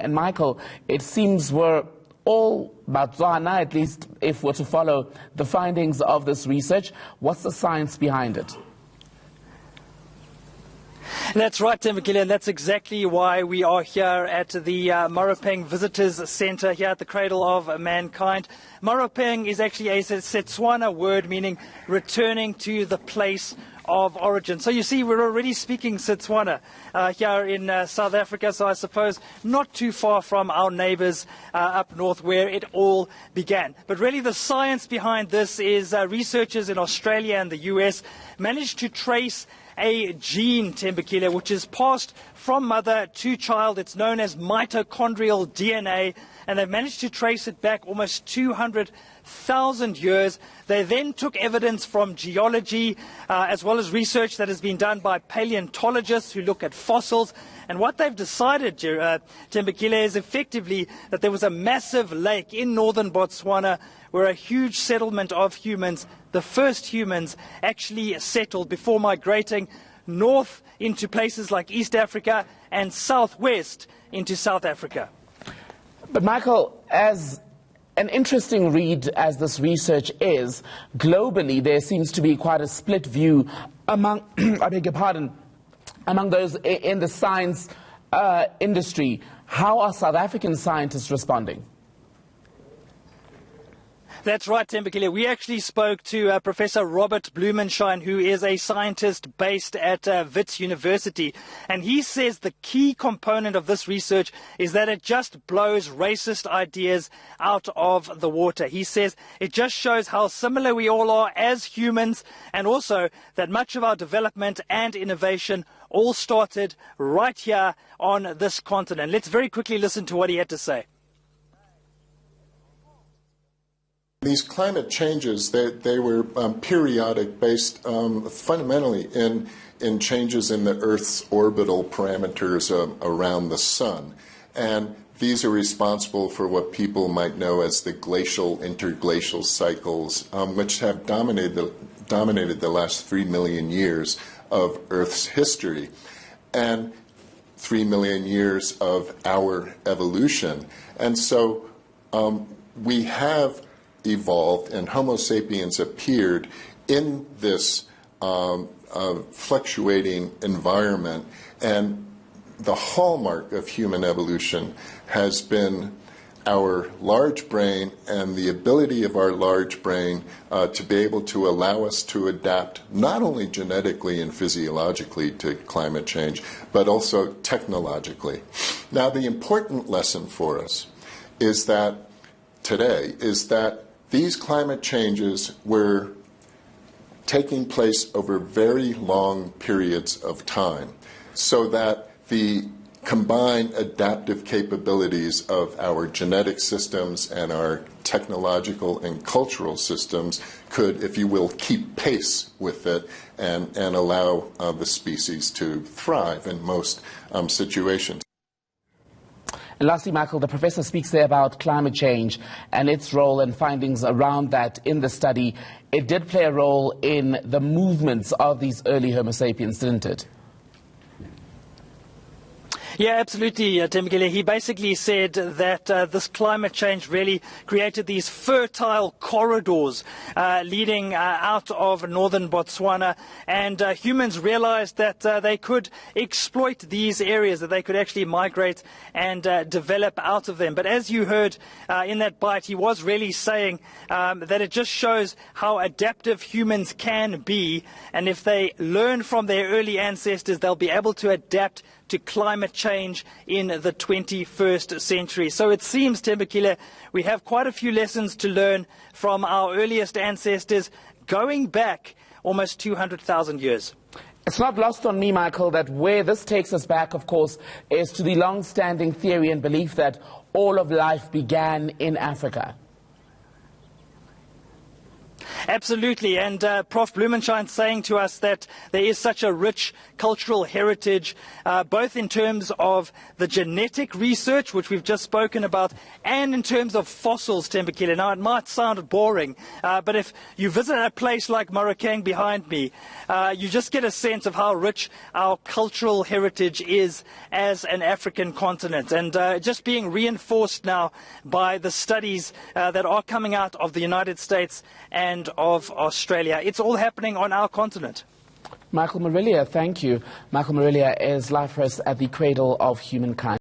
And Michael, it seems we're all Botswana, at least if we're to follow the findings of this research. What's the science behind it? That's right, Tembekile, and that's exactly why we are here at the Moropeng Visitors Center here at the Cradle of Mankind. Moropeng is actually a Setswana word meaning returning to the place of origin. So you see, we're already speaking Setswana here in South Africa, so I suppose not too far from our neighbors up north where it all began. But really the science behind this is researchers in Australia and the US managed to trace a gene, Tembekile, which is passed from mother to child. It's known as mitochondrial DNA, and they've managed to trace it back almost 200,000 years. They then took evidence from geology, as well as research that has been done by paleontologists who look at fossils. And what they've decided, Tembekile, is effectively that there was a massive lake in northern Botswana where a huge settlement of humans, the first humans, actually settled before migrating north into places like East Africa and southwest into South Africa. But Michael, as an interesting read as this research is, globally there seems to be quite a split view among, I beg your pardon, among those in the science industry. How are South African scientists responding? That's right, Tembekile. We actually spoke to Professor Robert Blumenshine, who is a scientist based at Wits University. And he says the key component of this research is that it just blows racist ideas out of the water. He says it just shows how similar we all are as humans, and also that much of our development and innovation all started right here on this continent. Let's very quickly listen to what he had to say. These climate changes, they were periodic, based fundamentally in changes in the Earth's orbital parameters around the sun. And these are responsible for what people might know as the glacial interglacial cycles, which have dominated the last 3 million years of Earth's history, and 3 million years of our evolution. And so we have evolved, and Homo sapiens appeared in this fluctuating environment. And the hallmark of human evolution has been our large brain and the ability of our large brain to be able to allow us to adapt not only genetically and physiologically to climate change, but also technologically. Now, the important lesson for us is that today is that these climate changes were taking place over very long periods of time, so that the combined adaptive capabilities of our genetic systems and our technological and cultural systems could, if you will, keep pace with it and allow the species to thrive in most situations. And lastly, Michael, the professor speaks there about climate change and its role and findings around that in the study. It did play a role in the movements of these early Homo sapiens, didn't it? Yeah, absolutely, Tembekile. He basically said that this climate change really created these fertile corridors leading out of northern Botswana, and humans realized that they could exploit these areas, that they could actually migrate and develop out of them. But as you heard in that bite, he was really saying that it just shows how adaptive humans can be, and if they learn from their early ancestors, they'll be able to adapt to climate change in the 21st century. So it seems, Tembekile, we have quite a few lessons to learn from our earliest ancestors going back almost 200,000 years. It's not lost on me, Michael, that where this takes us back, of course, is to the long-standing theory and belief that all of life began in Africa. Absolutely, and Prof. Blumenschein saying to us that there is such a rich cultural heritage, both in terms of the genetic research, which we've just spoken about, and in terms of fossils, Tembekile. Now, it might sound boring, but if you visit a place like Marokeng behind me, you just get a sense of how rich our cultural heritage is as an African continent, and just being reinforced now by the studies that are coming out of the United States and of Australia. It's all happening on our continent. Michael Marilia, thank you. Michael Marilia is life at the Cradle of Humankind.